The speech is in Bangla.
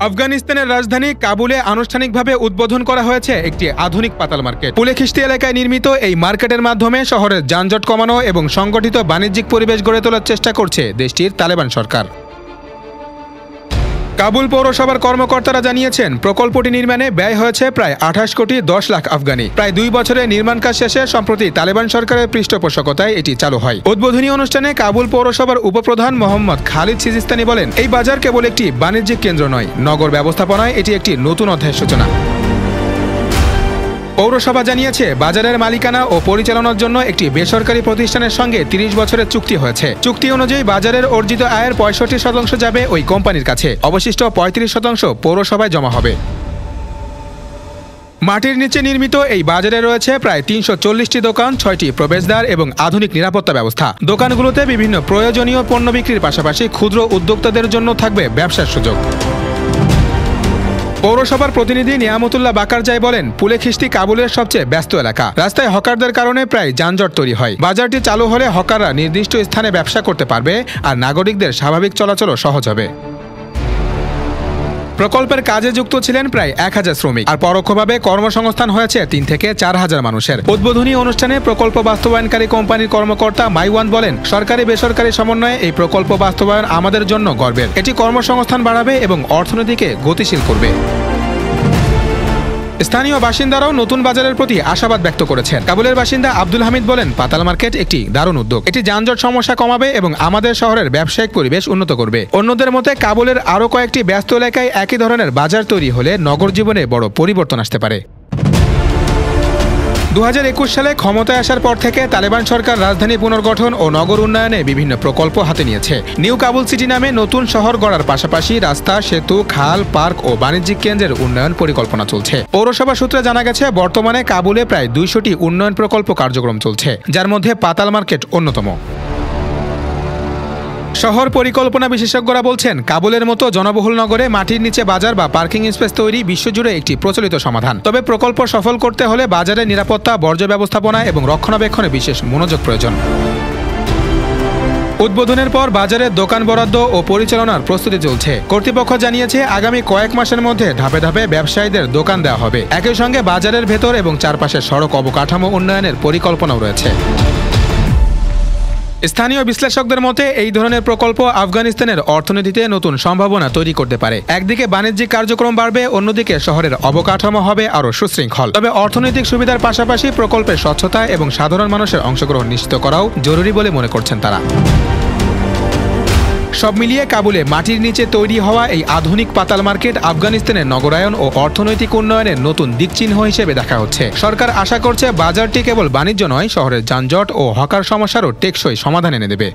আফগানিস্তানের রাজধানী কাবুলে আনুষ্ঠানিকভাবে উদ্বোধন করা হয়েছে একটি আধুনিক পাতাল মার্কেট। পুলেখিস্তি এলাকায় নির্মিত এই মার্কেটের মাধ্যমে শহরের যানজট কমানো এবং সংগঠিত বাণিজ্যিক পরিবেশ গড়ে তোলার চেষ্টা করছে দেশটির তালেবান সরকার। কাবুল পৌরসভার কর্মকর্তারা জানিয়েছেন, প্রকল্পটি নির্মাণে ব্যয় হয়েছে প্রায় 28 কোটি 10 লাখ আফগানি। প্রায় 2 বছরের নির্মাণ কাজ শেষে সম্প্রতি তালেবান সরকারের পৃষ্ঠপোষকতায় এটি চালু হয়। উদ্বোধনী অনুষ্ঠানে কাবুল পৌরসভার উপপ্রধান মোহাম্মদ খালিদ সিজিস্তানি বলেন, এই বাজার কেবল একটি বাণিজ্যিক কেন্দ্র নয়, নগর ব্যবস্থাপনায় এটি একটি নতুন অধ্যায়ের সূচনা। পৌরসভা জানিয়েছে, বাজারের মালিকানা ও পরিচালনার জন্য একটি বেসরকারি প্রতিষ্ঠানের সঙ্গে 30 বছরের চুক্তি হয়েছে। চুক্তি অনুযায়ী বাজারের অর্জিত আয়ের 65% যাবে ওই কোম্পানির কাছে, অবশিষ্ট 35% পৌরসভায় জমা হবে। মাটির নিচে নির্মিত এই বাজারে রয়েছে প্রায় 340টি দোকান, 6টি প্রবেশদ্বার এবং আধুনিক নিরাপত্তা ব্যবস্থা। দোকানগুলোতে বিভিন্ন প্রয়োজনীয় পণ্য বিক্রির পাশাপাশি ক্ষুদ্র উদ্যোক্তাদের জন্য থাকবে ব্যবসার সুযোগ। পৌরসভার প্রতিনিধি নিয়ামতুল্লাহ বাকারজাই বলেন, পুলেখিস্তি কাবুলের সবচেয়ে ব্যস্ত এলাকা। রাস্তায় হকারদের কারণে প্রায় যানজট তৈরি হয়। বাজারটি চালু হলে হকাররা নির্দিষ্ট স্থানে ব্যবসা করতে পারবে আর নাগরিকদের স্বাভাবিক চলাচলও সহজ হবে। প্রকল্পের কাজে যুক্ত ছিলেন প্রায় 1000 শ্রমিক, আর পরোক্ষভাবে কর্মসংস্থান হয়েছে 3 থেকে 4000 মানুষের। উদ্বোধনী অনুষ্ঠানে প্রকল্প বাস্তবায়নকারী কোম্পানির কর্মকর্তা মাইওয়ান বলেন, সরকারি বেসরকারি সমন্বয়ে এই প্রকল্প বাস্তবায়ন আমাদের জন্য গর্বের। এটি কর্মসংস্থান বাড়াবে এবং অর্থনীতিকে গতিশীল করবে। স্থানীয় বাসিন্দারাও নতুন বাজারের প্রতি আশাবাদ ব্যক্ত করেছেন। কাবুলের বাসিন্দা আব্দুল হামিদ বলেন, পাতাল মার্কেট একটি দারুণ উদ্যোগ। এটি যানজট সমস্যা কমাবে এবং আমাদের শহরের ব্যবসায়িক পরিবেশ উন্নত করবে। অন্যদের মতে, কাবুলের আরও কয়েকটি ব্যস্ত এলাকায় একই ধরনের বাজার তৈরি হলে নগর জীবনে বড় পরিবর্তন আসতে পারে। 2021 সালে ক্ষমতায় আসার পর থেকে তালেবান সরকার রাজধানী পুনর্গঠন ও নগর উন্নয়নে বিভিন্ন প্রকল্প হাতে নিয়েছে। নিউ কাবুল সিটি নামে নতুন শহর গড়ার পাশাপাশি রাস্তা, সেতু, খাল, পার্ক ও বাণিজ্যিক কেন্দ্রের উন্নয়ন পরিকল্পনা চলছে। পৌরসভা সূত্রে জানা গেছে, বর্তমানে কাবুলে প্রায় 200টি উন্নয়ন প্রকল্প কার্যক্রম চলছে, যার মধ্যে পাতাল মার্কেট অন্যতম। শহর পরিকল্পনা বিশেষজ্ঞরা বলছেন, কাবুলের মতো জনবহুল নগরে মাটির নিচে বাজার বা পার্কিং স্পেস তৈরি বিশ্বজুড়ে একটি প্রচলিত সমাধান। তবে প্রকল্প সফল করতে হলে বাজারের নিরাপত্তা, বর্জ্য ব্যবস্থাপনা এবং রক্ষণাবেক্ষণে বিশেষ মনোযোগ প্রয়োজন। উদ্বোধনের পর বাজারের দোকান বরাদ্দ ও পরিচালনার প্রস্তুতি চলছে। কর্তৃপক্ষ জানিয়েছে, আগামী কয়েক মাসের মধ্যে ধাপে ধাপে ব্যবসায়ীদের দোকান দেওয়া হবে। একই সঙ্গে বাজারের ভেতর এবং চারপাশে সড়ক অবকাঠামো উন্নয়নের পরিকল্পনাও রয়েছে। স্থানীয় বিশ্লেষকদের মতে, এই ধরনের প্রকল্প আফগানিস্তানের অর্থনীতিতে নতুন সম্ভাবনা তৈরি করতে পারে। একদিকে বাণিজ্যিক কার্যক্রম বাড়বে, অন্যদিকে শহরের অবকাঠামো হবে আরও সুশৃঙ্খল। তবে অর্থনৈতিক সুবিধার পাশাপাশি প্রকল্পের স্বচ্ছতা এবং সাধারণ মানুষের অংশগ্রহণ নিশ্চিত করাও জরুরি বলে মনে করছেন তারা। সব মিলিয়ে কাবুলে মাটির নিচে তৈরি হওয়া এই আধুনিক পাতাল মার্কেট আফগানিস্তানের নগরায়ন ও অর্থনৈতিক উন্নয়নের নতুন দিকচিহ্ন হিসেবে দেখা হচ্ছে। সরকার আশা করছে, বাজারটি কেবল বাণিজ্য নয়, শহরের যানজট ও হকার সমস্যারও টেকসই সমাধান এনে দেবে।